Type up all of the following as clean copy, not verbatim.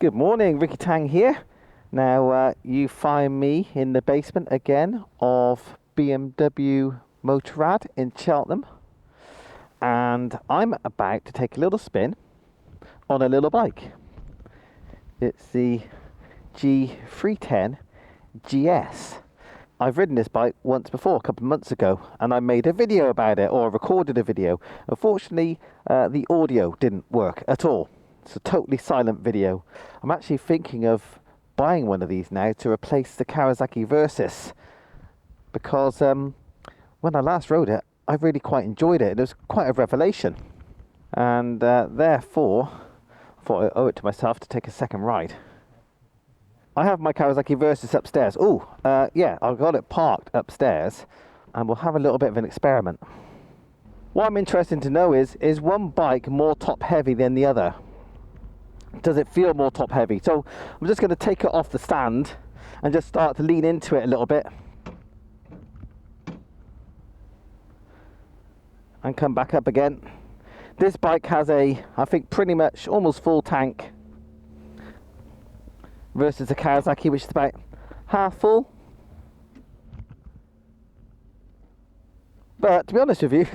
Good morning, Ricky Tang here. Now you find me in the basement again of BMW Motorrad in Cheltenham, and I'm about to take a little spin on a little bike. It's the G310 GS. I've ridden this bike once before, a couple of months ago, and I made a video about it, or recorded a video. Unfortunately, the audio didn't work at all. It's a totally silent video. I'm actually thinking of buying one of these now to replace the Kawasaki Versys, because when I last rode it, I really quite enjoyed it. It was quite a revelation, and therefore I thought I owe it to myself to take a second ride. I have my Kawasaki Versys upstairs. Yeah, I've got it parked upstairs, and we'll have a little bit of an experiment. What I'm interested to know is one bike more top heavy than the other? Does it feel more top heavy? So I'm just going to take it off the stand and just start to lean into it a little bit and come back up again. This bike has I think pretty much almost full tank, versus a Kawasaki which is about half full. But to be honest with you,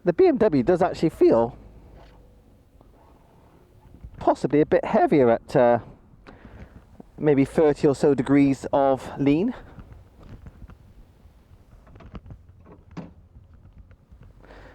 the BMW does actually feel possibly a bit heavier at maybe 30 or so degrees of lean.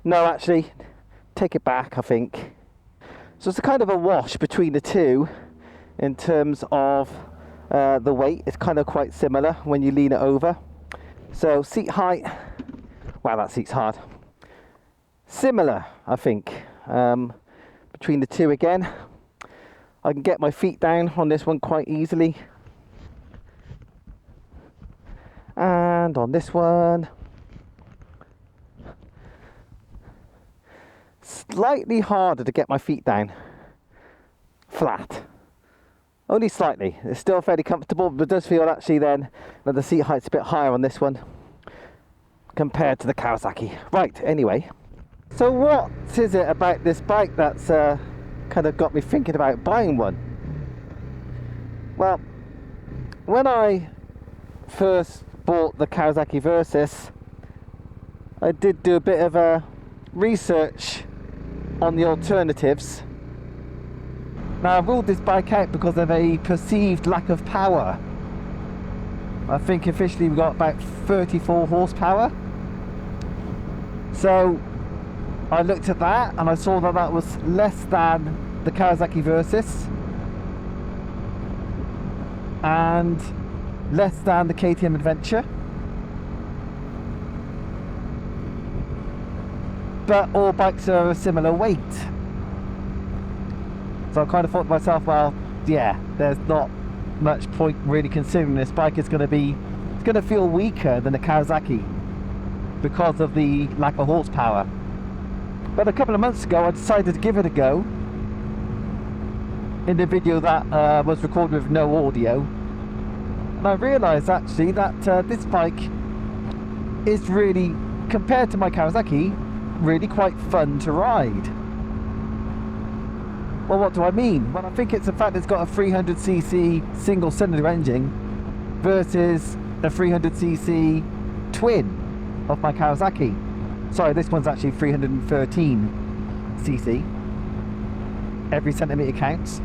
No, actually, take it back, I think. So it's a kind of a wash between the two in terms of the weight. It's kind of quite similar when you lean it over. So seat height, wow, that seat's hard. Similar, I think, between the two again. I can get my feet down on this one quite easily. And on this one, slightly harder to get my feet down flat. Only slightly. It's still fairly comfortable, but it does feel actually then that the seat height's a bit higher on this one compared to the Kawasaki. Right, anyway. So what is it about this bike that's kind of got me thinking about buying one? Well, when I first bought the Kawasaki Versys, I did do a bit of a research on the alternatives. Now, I ruled this bike out because of a perceived lack of power. I think officially we got about 34 horsepower. So I looked at that and I saw that that was less than the Kawasaki Versys and less than the KTM Adventure. But all bikes are a similar weight. So I kind of thought to myself, well, yeah, there's not much point really considering this bike is going to feel weaker than the Kawasaki because of the lack of horsepower. But a couple of months ago, I decided to give it a go in the video that was recorded with no audio, and I realised actually that this bike is really, compared to my Kawasaki, really quite fun to ride. Well, what do I mean? Well, I think it's the fact it's got a 300cc single cylinder engine versus a 300cc twin of my Kawasaki. Sorry, this one's actually 313cc. Every centimetre counts.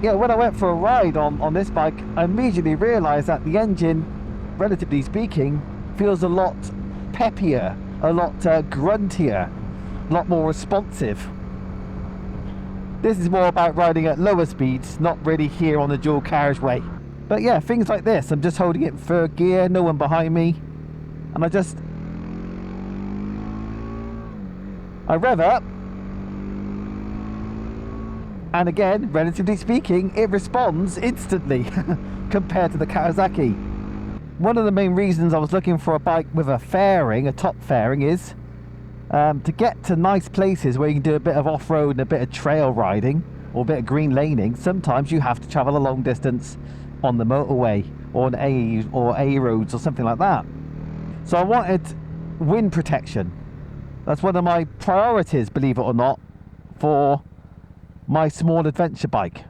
Yeah, when I went for a ride on this bike, I immediately realised that the engine, relatively speaking, feels a lot peppier, a lot gruntier, a lot more responsive. This is more about riding at lower speeds, not really here on the dual carriageway. But yeah, things like this, I'm just holding it in third gear, no one behind me, and I rev up, and again, relatively speaking, it responds instantly compared to the Kawasaki. One of the main reasons I was looking for a bike with a fairing, a top fairing, is to get to nice places where you can do a bit of off-road and a bit of trail riding or a bit of green laning. Sometimes you have to travel a long distance on the motorway or on A roads or something like that. So I wanted wind protection. That's one of my priorities, believe it or not, for my small adventure bike.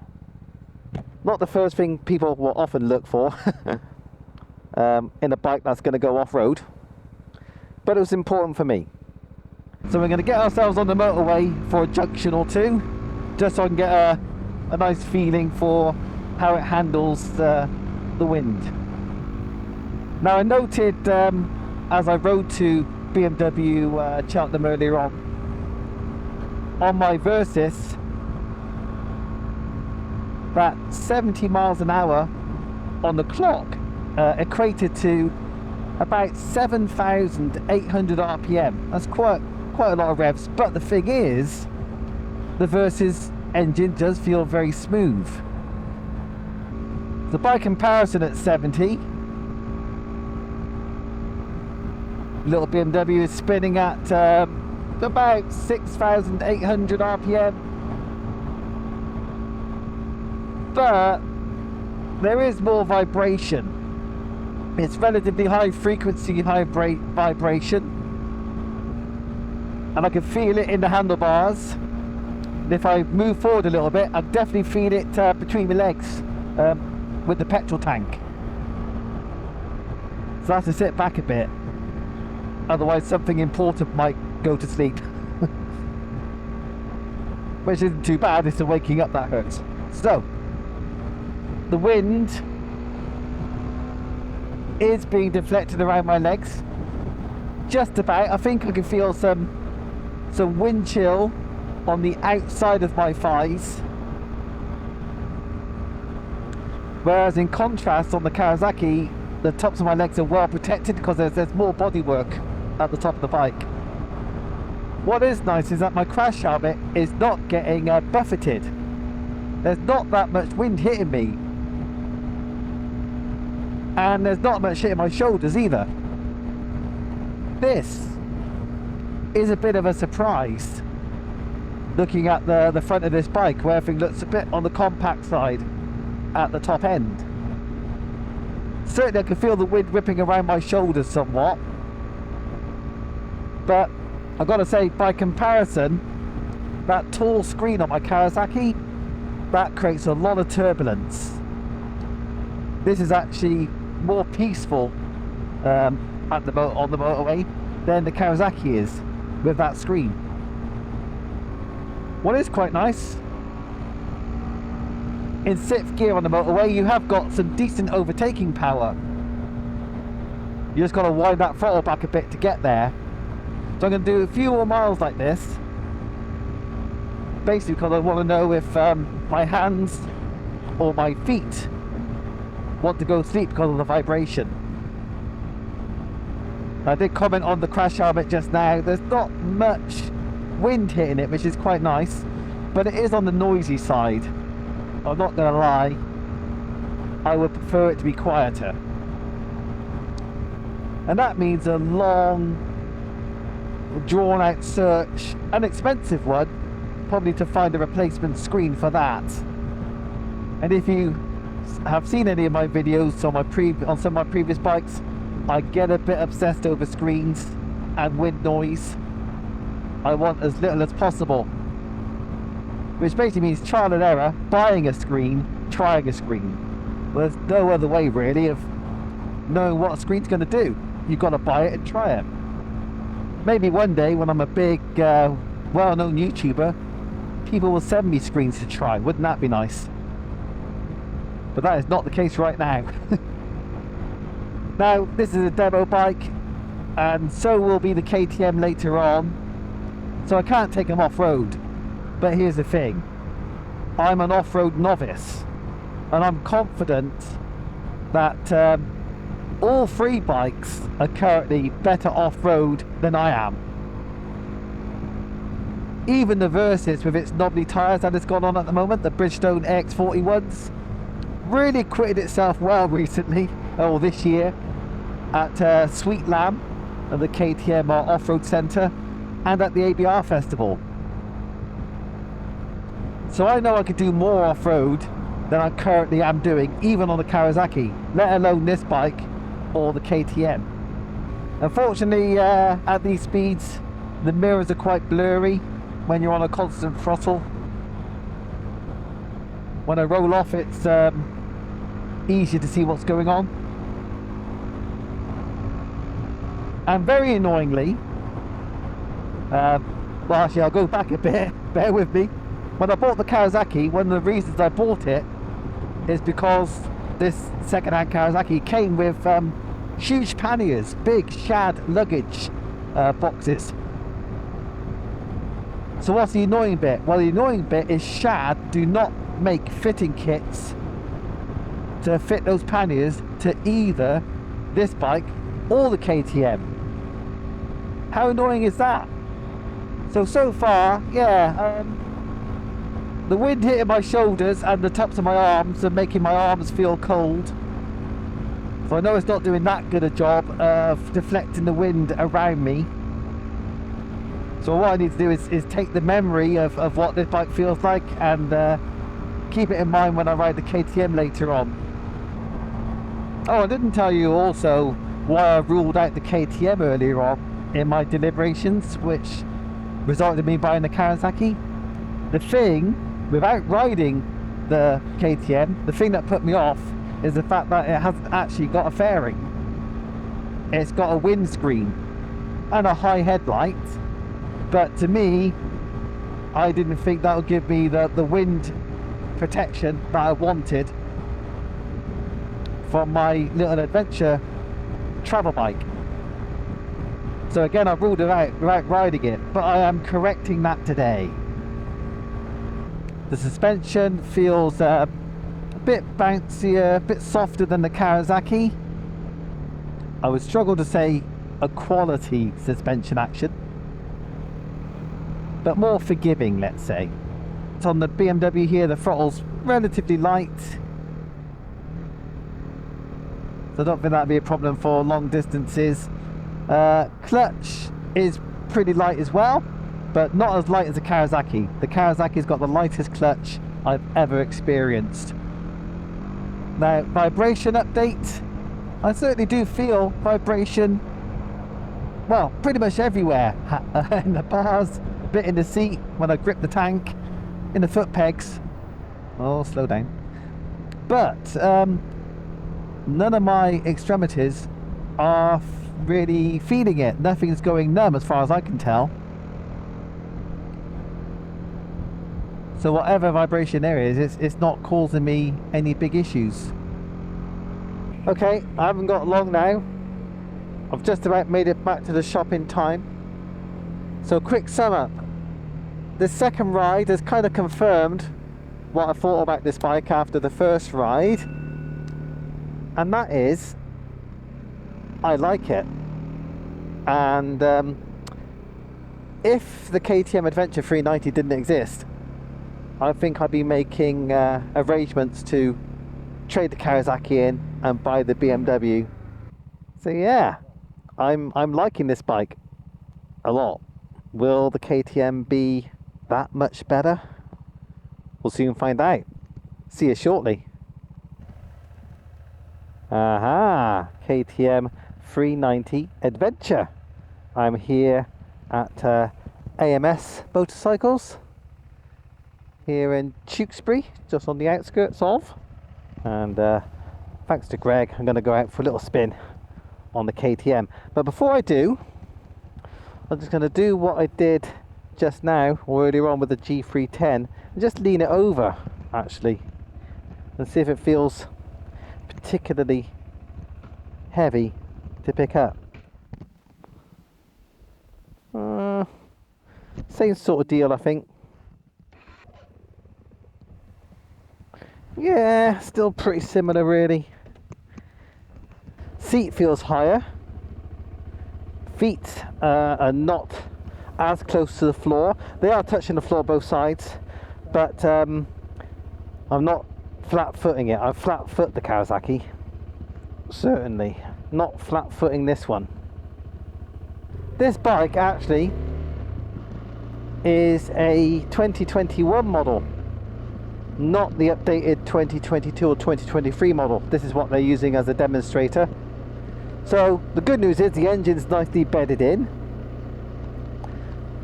Not the first thing people will often look for in a bike that's going to go off-road, but it was important for me. So we're going to get ourselves on the motorway for a junction or two, just so I can get a nice feeling for how it handles the wind. Now I noted as I rode to BMW Cheltenham earlier on my Versys, that 70 miles an hour on the clock equated to about 7,800 RPM. That's quite a lot of revs, but the thing is, the Versys engine does feel very smooth. So by comparison, at 70, little BMW is spinning at about 6,800 RPM, but there is more vibration. It's relatively high frequency, high vibration, and I can feel it in the handlebars. And if I move forward a little bit, I definitely feel it between my legs with the petrol tank. So I have to sit back a bit, otherwise something important might go to sleep. Which isn't too bad, it's the waking up that hurts. So the wind is being deflected around my legs, just about. I think I can feel some wind chill on the outside of my thighs, whereas in contrast on the Kawasaki, the tops of my legs are well protected because there's more bodywork at the top of the bike. What is nice is that my crash helmet is not getting buffeted. There's not that much wind hitting me, and there's not much hitting my shoulders either. This is a bit of a surprise, looking at the front of this bike, where everything looks a bit on the compact side at the top end. Certainly I can feel the wind whipping around my shoulders somewhat, but I've got to say, by comparison, that tall screen on my Kawasaki, that creates a lot of turbulence. This is actually more peaceful on the motorway than the Kawasaki is with that screen. What is quite nice, in 6th gear on the motorway, you have got some decent overtaking power. You just got to wind that throttle back a bit to get there. So I'm going to do a few more miles like this, basically because I want to know if my hands or my feet want to go to sleep because of the vibration. I did comment on the crash helmet just now. There's not much wind hitting it, which is quite nice, but it is on the noisy side. I'm not going to lie, I would prefer it to be quieter. And that means a long, drawn out search, an expensive one, probably, to find a replacement screen for that. And if you have seen any of my videos on some of my previous bikes, I get a bit obsessed over screens and wind noise. I want as little as possible, which basically means trial and error, buying a screen, trying a screen. Well, there's no other way really of knowing what a screen's going to do. You've got to buy it and try it. Maybe one day when I'm a big well-known YouTuber, people will send me screens to try. Wouldn't that be nice? But that is not the case right now. Now this is a demo bike, and so will be the KTM later on, so I can't take them off-road. But here's the thing, I'm an off-road novice, and I'm confident that all 3 bikes are currently better off-road than I am. Even the Versys, with its knobbly tyres that it's got on at the moment, the Bridgestone X41s, really acquitted itself well recently, or this year, at Sweet Lamb at the KTM Off-Road Centre and at the ABR Festival. So I know I could do more off-road than I currently am doing, even on the Kawasaki, let alone this bike or the KTM. Unfortunately, at these speeds, the mirrors are quite blurry when you're on a constant throttle. When I roll off, it's easier to see what's going on. And very annoyingly, well actually I'll go back a bit, bear with me. When I bought the Kawasaki, one of the reasons I bought it is because this second-hand Kawasaki came with huge panniers, big shad luggage boxes. So what's the annoying bit? Well, the annoying bit is Shad do not make fitting kits to fit those panniers to either this bike or the KTM. How annoying is that? So far, yeah, the wind hitting my shoulders and the tops of my arms are making my arms feel cold. So I know it's not doing that good a job of deflecting the wind around me. So what I need to do is take the memory of what this bike feels like and keep it in mind when I ride the KTM later on. Oh, I didn't tell you also why I ruled out the KTM earlier on in my deliberations, which resulted in me buying the Kawasaki. The thing, without riding the KTM, the thing that put me off is the fact that it hasn't actually got a fairing. It's got a windscreen and a high headlight. But to me, I didn't think that would give me the wind protection that I wanted from my little adventure travel bike. So again, I ruled it out without riding it, but I am correcting that today. The suspension feels a bit bouncier, a bit softer than the Kawasaki. I would struggle to say a quality suspension action, but more forgiving, let's say. It's on the BMW here, the throttle's relatively light, so I don't think that'd be a problem for long distances. Clutch is pretty light as well, but not as light as the Kawasaki. The Kawasaki's got the lightest clutch I've ever experienced. Now, vibration update, I certainly do feel vibration, well, pretty much everywhere. In the bars, bit in the seat when I grip the tank, in the foot pegs. Oh, slow down. But none of my extremities are really feeling it. Nothing's going numb as far as I can tell. So whatever vibration there is, it's not causing me any big issues. Okay, I haven't got long now. I've just about made it back to the shop in time. So quick sum up. This second ride has kind of confirmed what I thought about this bike after the first ride, and that is I like it. And if the KTM Adventure 390 didn't exist, I think I'd be making arrangements to trade the Kawasaki in and buy the BMW. So yeah, I'm liking this bike a lot. Will the KTM be that much better? We'll soon find out. See you shortly. Aha, KTM 390 Adventure. I'm here at AMS Motorcycles here in Tewkesbury, just on the outskirts of. And thanks to Greg, I'm going to go out for a little spin on the KTM. But before I do, I'm just going to do what I did just now, or earlier on with the G310, and just lean it over, actually, and see if it feels particularly heavy to pick up. Same sort of deal, I think. Yeah, still pretty similar, really. Seat feels higher. Feet are not as close to the floor. They are touching the floor both sides, but I'm not flat footing it. I flat foot the Kawasaki, certainly. Not flat footing this one. This bike actually is a 2021 model, not the updated 2022 or 2023 model. This is what they're using as a demonstrator. So the good news is the engine's nicely bedded in.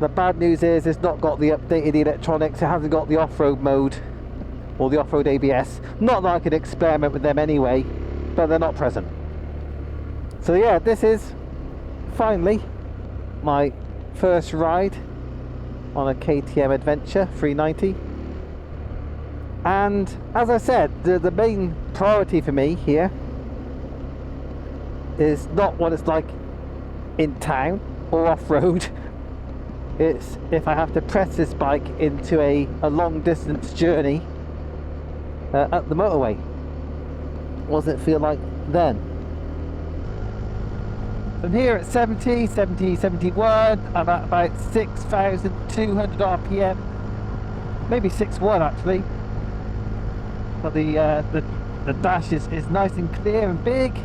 The bad news is it's not got the updated electronics, it hasn't got the off-road mode or the off-road ABS. Not that I could experiment with them anyway, but they're not present. So yeah, this is finally my first ride on a KTM Adventure 390. And as I said, the main priority for me here is not what it's like in town or off-road. It's if I have to press this bike into a long distance journey up the motorway. What does it feel like then? From here at 70, 71, I'm at about 6,200 RPM, maybe 6.1 actually. But the dash is nice and clear and big.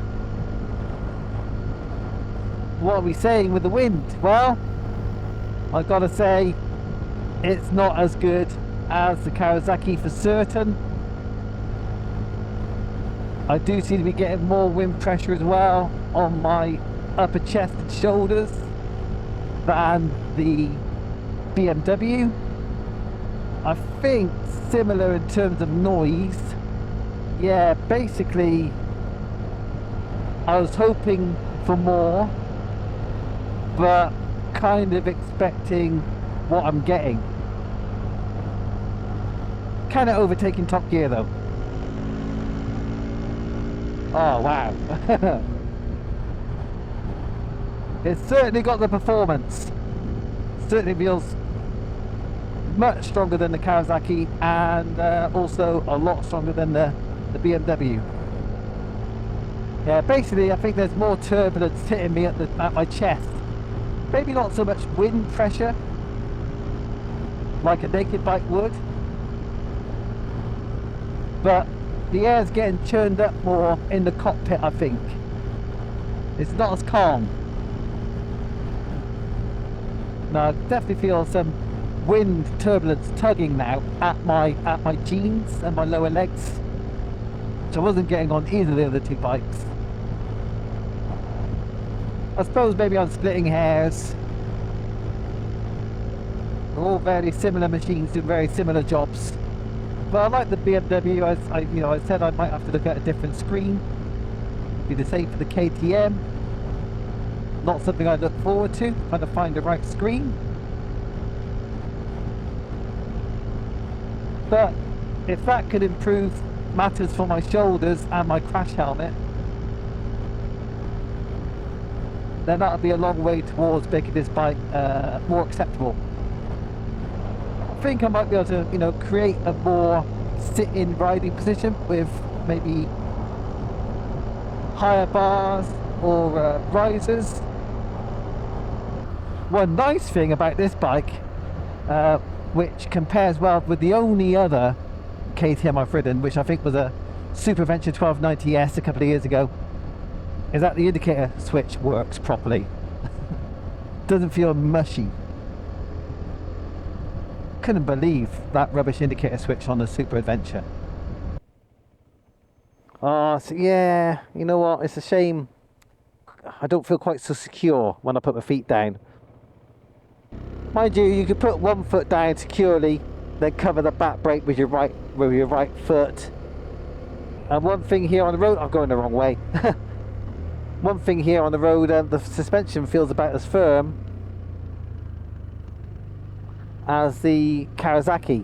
What are we saying with the wind? Well, I've got to say it's not as good as the Kawasaki for certain. I do seem to be getting more wind pressure as well on my upper chest and shoulders than the BMW. I think similar in terms of noise. Yeah, basically I was hoping for more, but kind of expecting what I'm getting. Kind of overtaking Top Gear though. Oh wow. It's certainly got the performance. Certainly feels much stronger than the Kawasaki, and also a lot stronger than the BMW. Yeah, basically I think there's more turbulence hitting me at my chest. Maybe not so much wind pressure like a naked bike would, but the air's getting churned up more in the cockpit, I think. It's not as calm. No, I definitely feel some wind turbulence tugging now at my jeans and my lower legs, which I wasn't getting on either of the other two bikes. I suppose maybe I'm splitting hairs. They're all very similar machines doing very similar jobs. But I like the BMW. I said I might have to look at a different screen. Be the same for the KTM. Not something I look forward to, trying to find the right screen. But if that could improve matters for my shoulders and my crash helmet, then that would be a long way towards making this bike more acceptable. I think I might be able to, create a more sit-in riding position with maybe higher bars or risers. One nice thing about this bike, which compares well with the only other KTM I've ridden, which I think was a Super Adventure 1290S a couple of years ago, is that the indicator switch works properly. Doesn't feel mushy. Couldn't believe that rubbish indicator switch on the Super Adventure. Oh, so yeah, you know what, it's a shame I don't feel quite so secure when I put my feet down. Mind you, you could put one foot down securely, then cover the back brake with your right foot. And one thing here on the road, I'm going the wrong way. One thing here on the road, the suspension feels about as firm as the Kawasaki.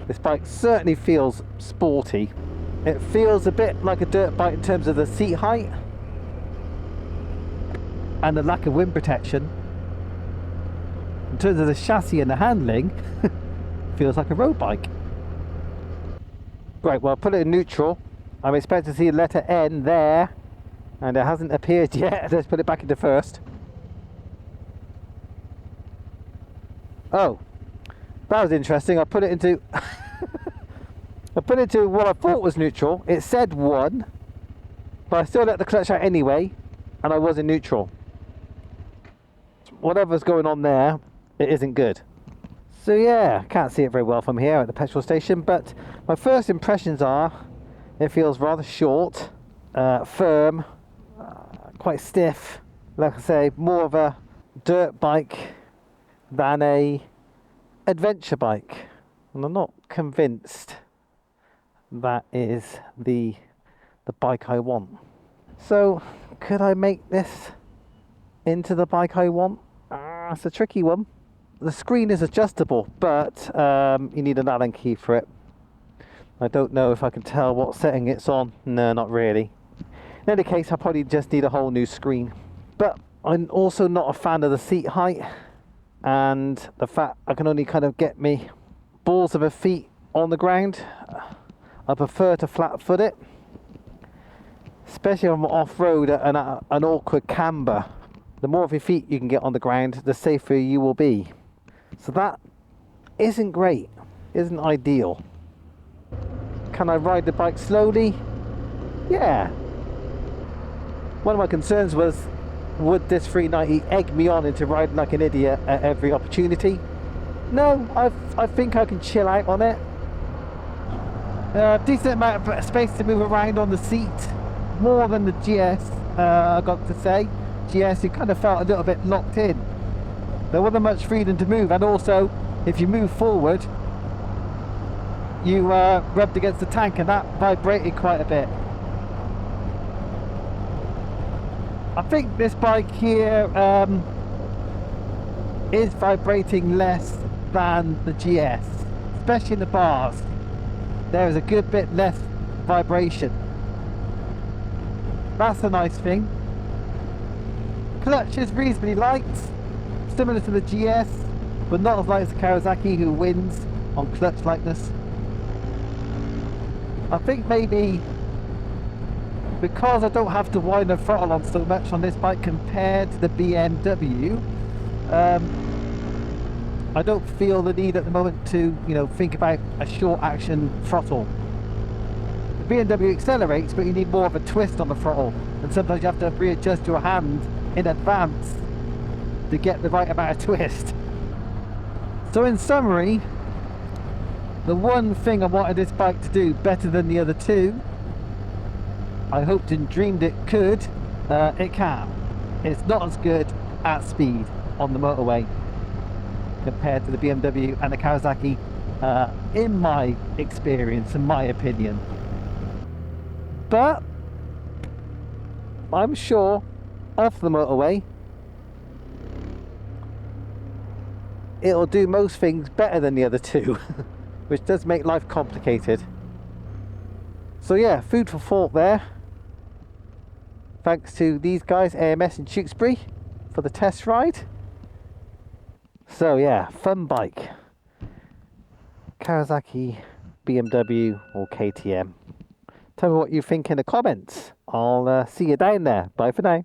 This bike certainly feels sporty. It feels a bit like a dirt bike in terms of the seat height and the lack of wind protection. In terms of the chassis and the handling, feels like a road bike. Right, well, I'll put it in neutral. I'm expecting to see the letter N there, and it hasn't appeared yet. Let's put it back into first. Oh, that was interesting. I put it into I put it into what I thought was neutral. It said 1, but I still let the clutch out anyway, and I was in neutral. Whatever's going on there, it isn't good. So yeah, can't see it very well from here at the petrol station, but my first impressions are it feels rather short, firm, quite stiff. Like I say, more of a dirt bike than a adventure bike, and I'm not convinced that is the bike I want. So could I make this into the bike I want? It's a tricky one. The screen is adjustable, but you need an Allen key for it. I don't know if I can tell what setting it's on. No, not really. In any case, I probably just need a whole new screen. But I'm also not a fan of the seat height and the fact I can only kind of get me balls of my feet on the ground. I prefer to flat foot it, especially if I'm off-road and at an awkward camber. The more of your feet you can get on the ground, the safer you will be. So that isn't great, isn't ideal. Can I ride the bike slowly? Yeah. One of my concerns was, would this 390 egg me on into riding like an idiot at every opportunity? No, I think I can chill out on it. Decent amount of space to move around on the seat, more than the GS, I got to say. GS, you kind of felt a little bit locked in. There wasn't much freedom to move, and also if you move forward you rubbed against the tank and that vibrated quite a bit. I think this bike here is vibrating less than the GS, especially in the bars. There is a good bit less vibration. That's a nice thing. Clutch is reasonably light, similar to the GS, but not as light as the Kawasaki, who wins on clutch lightness. I think maybe because I don't have to wind the throttle on so much on this bike compared to the BMW, I don't feel the need at the moment to, think about a short action throttle. The BMW accelerates, but you need more of a twist on the throttle, and sometimes you have to readjust your hand in advance to get the right amount of twist. So in summary, the one thing I wanted this bike to do better than the other two, I hoped and dreamed it could, it can. It's not as good at speed on the motorway compared to the BMW and the Kawasaki, in my experience, in my opinion. But I'm sure off the motorway it'll do most things better than the other two, which does make life complicated. So yeah, food for thought there. Thanks to these guys, AMS in Tewkesbury, for the test ride. So yeah, fun bike. Kawasaki, BMW or KTM. Tell me what you think in the comments. I'll see you down there. Bye for now.